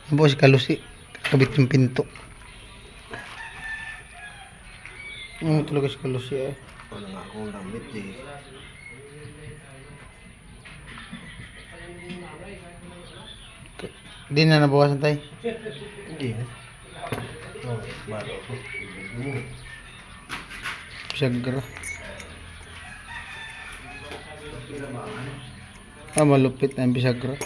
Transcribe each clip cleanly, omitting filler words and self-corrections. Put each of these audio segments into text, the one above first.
Ano si Kalusi? Kabit yung pinto. Ano talaga si Kalusi eh? Wala nga akong damit eh. Hindi na nabawasan tayo. Hindi na. Oh, baro ako. Bisagra. Malupit na yung bisagra.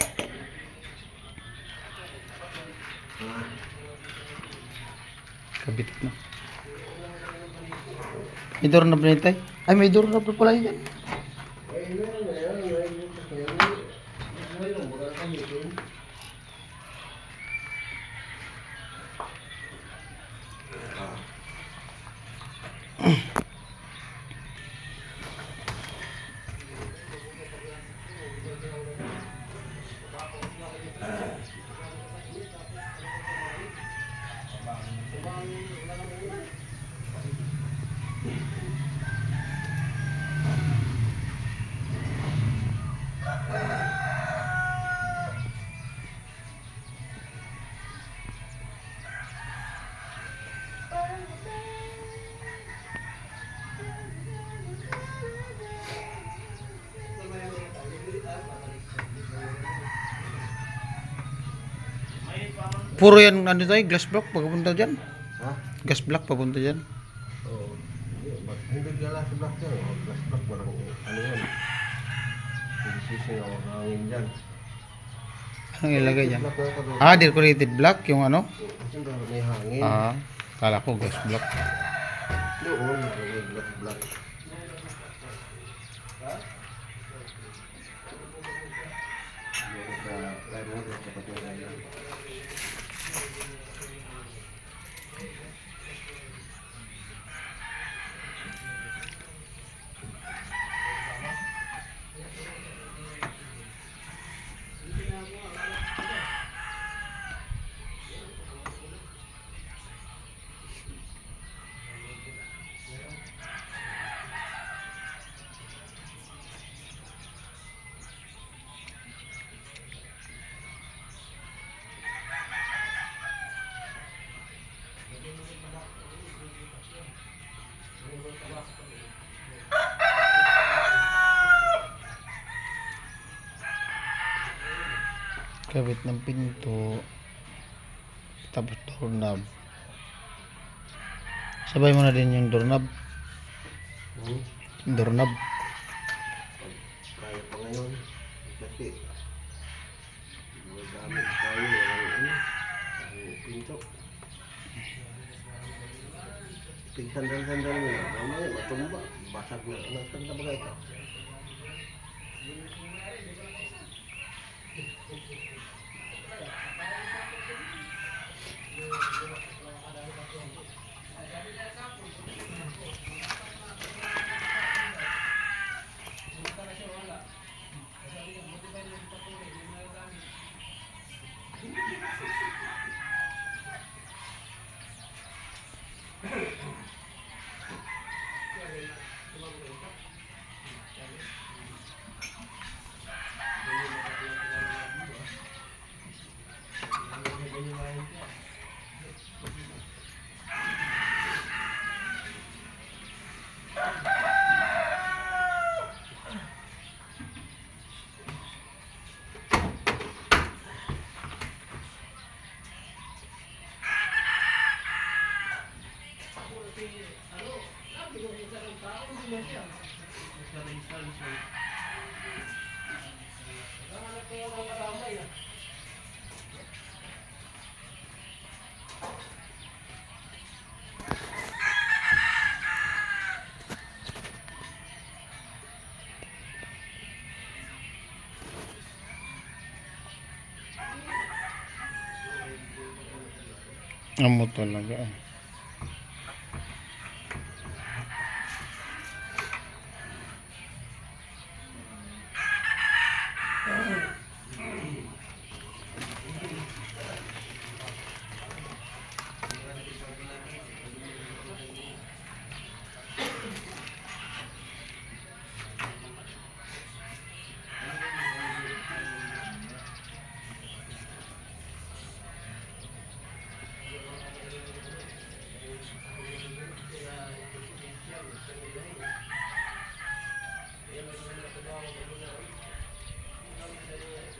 Kabit na. May doorknob na tayo. Ay, may doorknob na pala yan. Puro yan, ano tayo, glass block papunta dyan. Ha? Gas block papunta dyan. Oo. Hindi glass block yan. Glass block parang ano yan. Sising ako hangin dyan. Anong ilagay dyan? Decorated block yung ano? Siyempre may hangin. Kala ko gas block. Doon, may glass block. Kabit ng pinto. Tapos doorknob. Sabay mo na din yung doorknob. Doorknob. Kaya pa ngayon. Kasi magamit tayo ang pinto. Pigsandal-sandal mo na. Mamaya matumba. Basag na. Nasaan na ba ito? Amo talaga.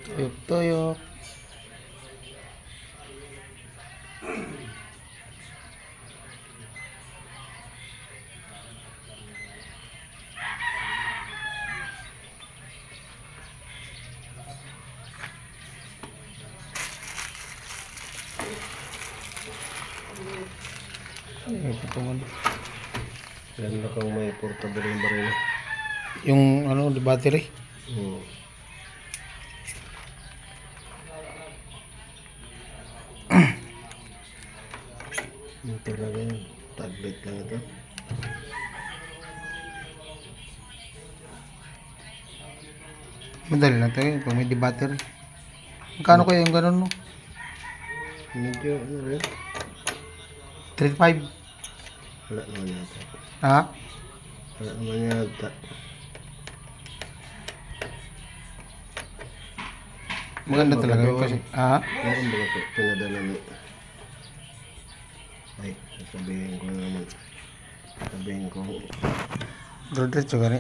Tuyok-tuyok. Ay, patungan. Yan na kang may portable ng baril. Yung ano, di battery. Hmm. Yung talaga yun. Tablet lang ito. Madali lang tayo pag may di battery. Magkano kaya yung ganun, no? Medyo ano rin. 3.5. Wala naman yata. Ha? Wala naman yata. Maganda talaga yun kasi. Ha? Meron ba ito? Pinadala ni... Ay, sasabihin ko naman. Sabihin ko. Diretso gani.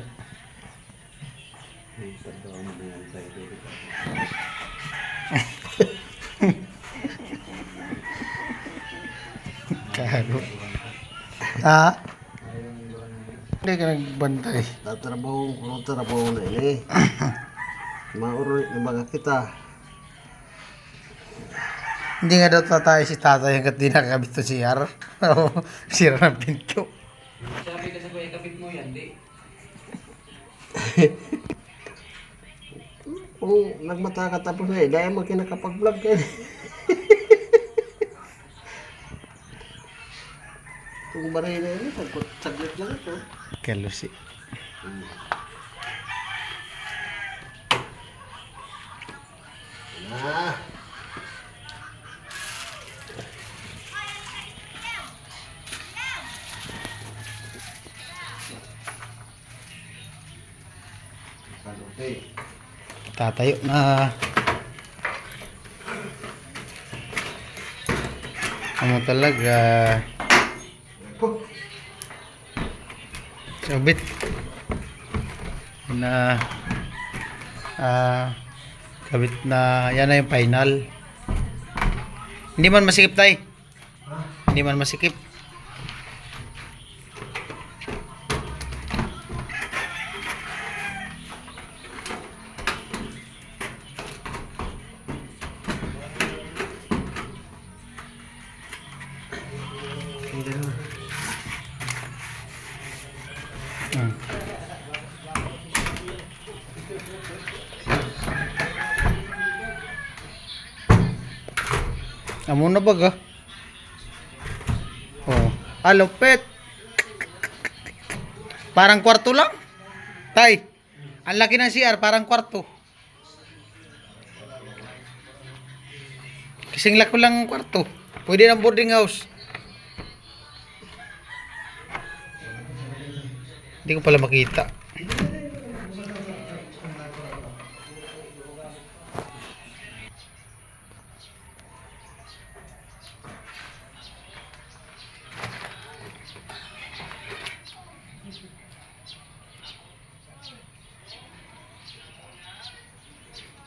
Karo. Ha? Hindi ka nagbantay. Tatrabaho na ini. Mauro na baga kita. Hindi nga daw tatay si tatay hanggat di nakakabit to si CR. Sira ng pinto. Sabi kasi ko ikabit mo yan, di. Kung nagmata ka tapos na dahil mo kinakapag-vlog ka. Kung baray na yun, saglit lang ito. Kalusi. Ah. Okay. Tatayo na. Ano talaga? Sabit. Na kabit na yan na yung final. Hindi man masikip tay. Hindi man masikip. Amo na baga. Oh, alupet. Parang kwarto lang. Tay. Ang laki ng CR, parang kwarto. Kasing laki lang ang kwarto. Pwede ng boarding house. Hindi ko pala makita.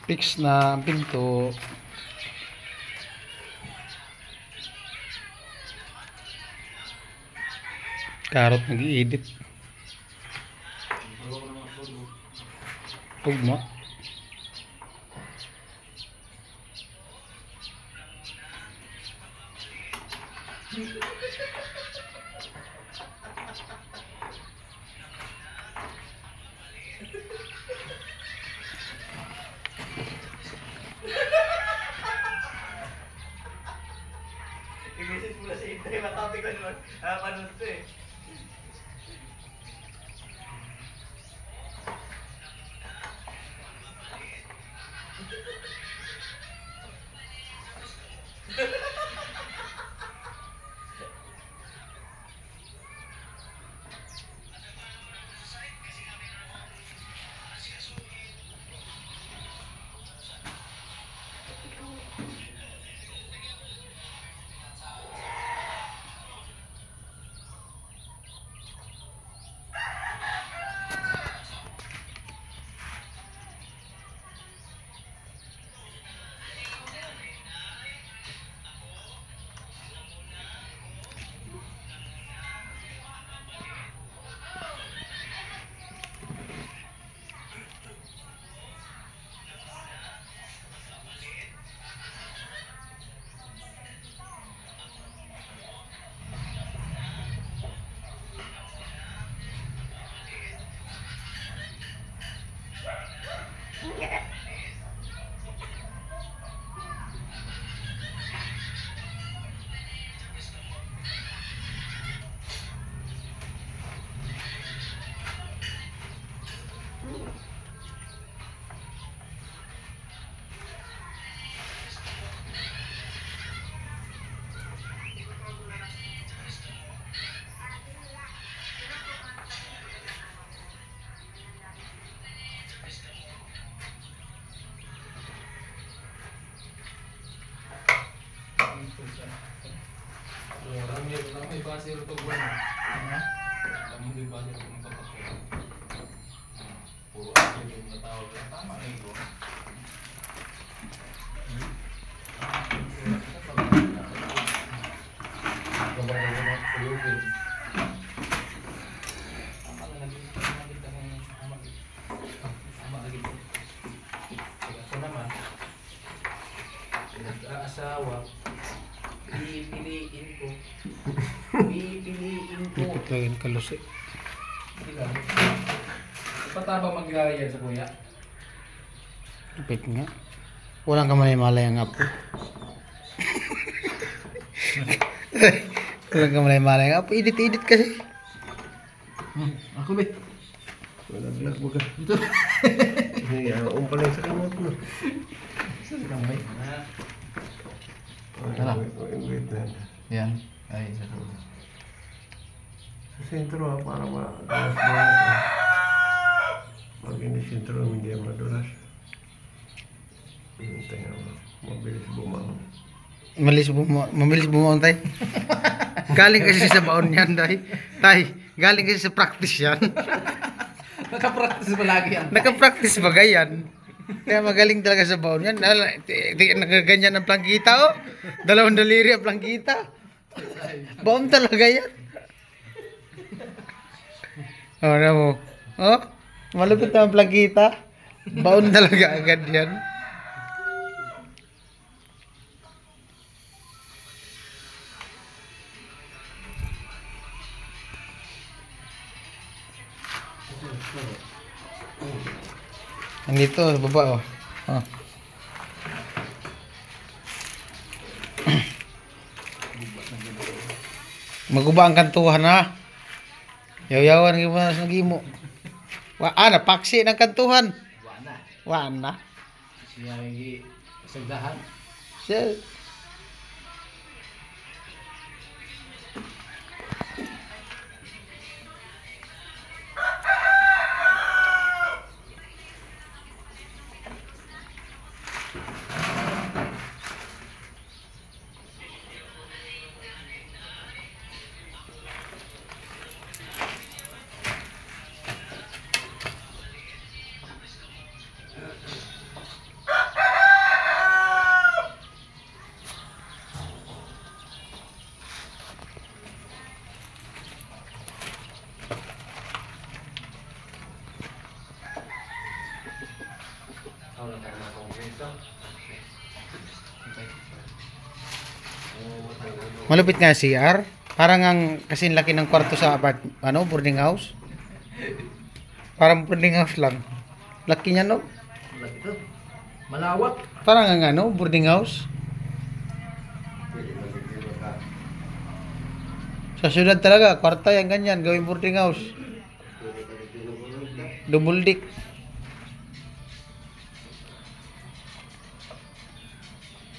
Fix na ang pinto. Karot nag-i-edit. Ugma. I-message mo na sa Itay, matabi ko naman. Panood to eh. May base ito buwan. Kamu di base ito ng papakita. Puro ako yung natawag. Tama na ito. Asawa, pipiliin ko. Pipiliin ko. Lupit lagi ng kalusi. Hindi lang. Ipataba maglalagyan sa kuya. Lupit nga. Walang kamalay-malay ang apo. Walang kamalay-malay ang apo. Edit-edit kasi. Ako be. Naglag mo ka. Umpalay sa kamot mo. Saan ka may? Wait na. Yan. Ay, sa kuya. Sa sentro para madulas-dulas. Pag hindi sentro, hindi madulas. Tingnan mo. Mabilis bumangon. Mabilis bumaon tay. Galing kasi sa baon yan tay. Tay, galing kasi sa practice yan. Nakapractice ba lagi yan? Naka-practice ba yan? Kaya magaling talaga sa baon yan. Nakaganyan ang plangkita oh. 2 daliri ang plangkita. Baon talaga yan. Oh, na mo. Oh, malupit ang plangkita. Baon talaga agad yan. Nandito, sa baba oh. Oh. Maguba ang kantuhan ha. Yaw-yawan ng iba sa gimo. Napaksi ng kantuhan. Wana. Wana. Siya yung sagdahan. Siya. Malupit nga CR. Parang ang kasing laki ng kwarto sa boarding house. Parang boarding house lang. Laki niya no? Malawak. Parang ang boarding house. Sa syudad talaga, kwarta yan ganyan, gawing boarding house. Double deck.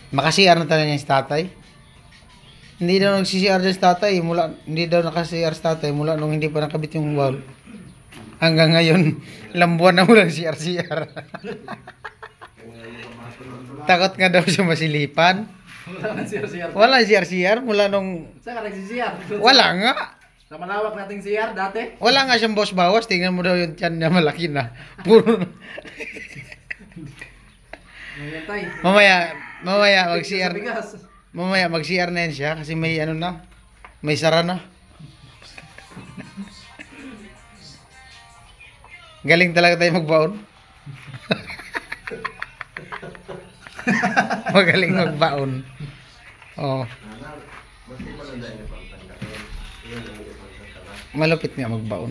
Maka-CR na talaga niya si tatay. Hindi daw nag-CR dyan si tatay. Hindi daw naka-CR si tatay mula nung hindi pa nakabit yung wall. Hanggang ngayon, ilang buwan na walang CR. Takot nga daw siya masilipan. Wala nang CR. Walang CR mula nung... Saan ka nag-CR? Wala nga. Sa malawak nating CR dati? Wala nga siyang boss bawas. Tingnan mo daw yung tiyan niya malaki na. Puro... Ngayon tay. Mamaya mag-CR. Sa bigas. Mamaya mag-CR na yan siya kasi may may sara na. Galing talaga tayo magbaon. Magaling magbaon. Oh. Malupit nga magbaon.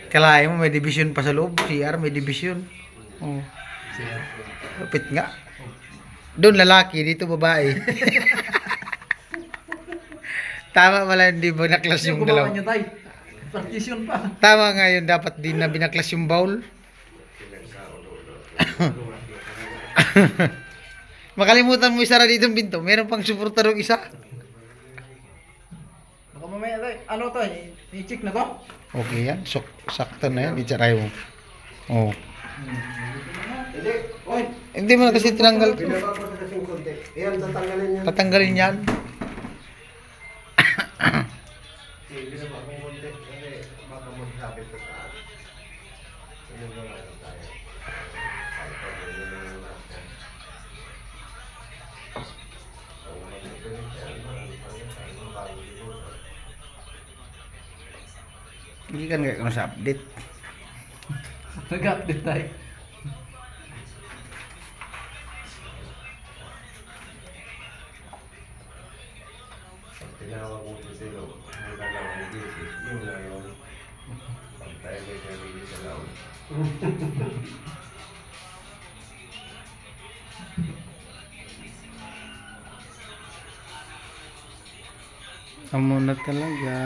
Kalahin mo may division pa sa loob. CR may division. Oh. CR. Lupit nga. Doon lalaki, dito babae. Tama pala hindi binaklas yung dalawa. Niyo tay. Partition pa. Tama nga yun, dapat din na binaklas yung bowl. Makalimutan mo isara dito yung pinto. Meron pang suportarong isa. Baka mamaya tay. Ano to? I-check na to? Okay yan. Sakto na yan. Itsaray mo. Oh. Hindi. Oy. Hindi mo na kasi tinanggal to. Binaba ko sa kasing konti. Ayan, tatanggalin yan. Tatanggalin yan. Binaba ko yung konti. Kasi baka magsabit ko sa akin. Ano ba ano tayo? Hindi kan kayak kena update. Nag-update tayo. Tinawag mo si Silo. Mula lang ang business. Yun na yun. Pag tayo may sarili sa laon. Amo na talaga.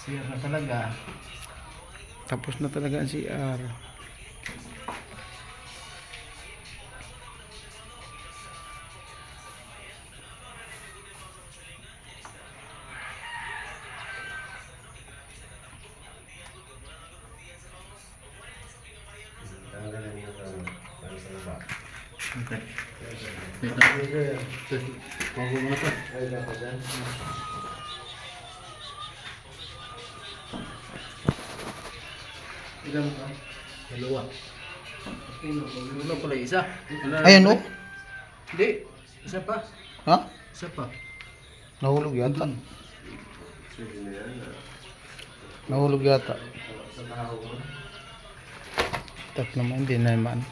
Siya na talaga. Tapos na talaga ang CR. Tanggalin niyo sa baba. Okay. Bago mo na to. Ay, dapat yan. Ilan ka? Dalawa. Wala pala isa. Ayun oh. Hindi. Isa pa. Ha? Isa pa. Nahulog yata. Sige na yan. Nahulog yata. Sa tao mo. Tak naman, hindi naman.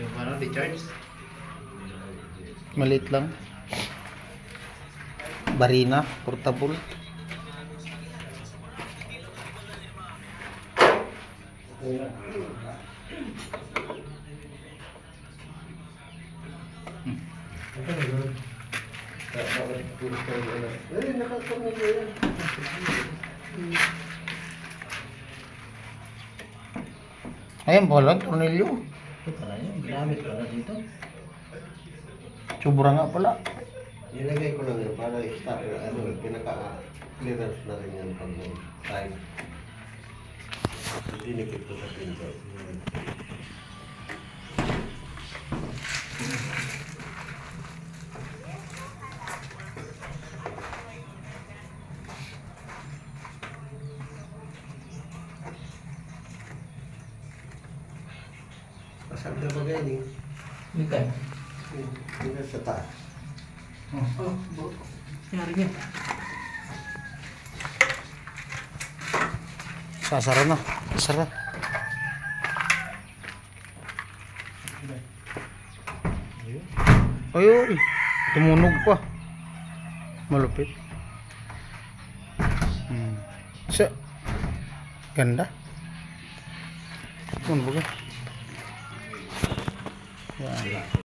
Yung ano, recharge? Maliit lang. Barina, portable. Ay, nakakamit yan. Ayan pala, tornilyo. Ito pala yun. Ginamit ko na dito. Sobra nga pala. Nilagay ko lang yun para i-start na pinaka-clearance na rin yan pag may time. Dinikit ko sa pinto. Pasag na ba ganyan? Dito. Hindi sa taas. Oh, nangyari niya. Sasara na. Sara. Ayun. Tumunog pa. Malupit. Sa. Ganda. Ano ba? Yan.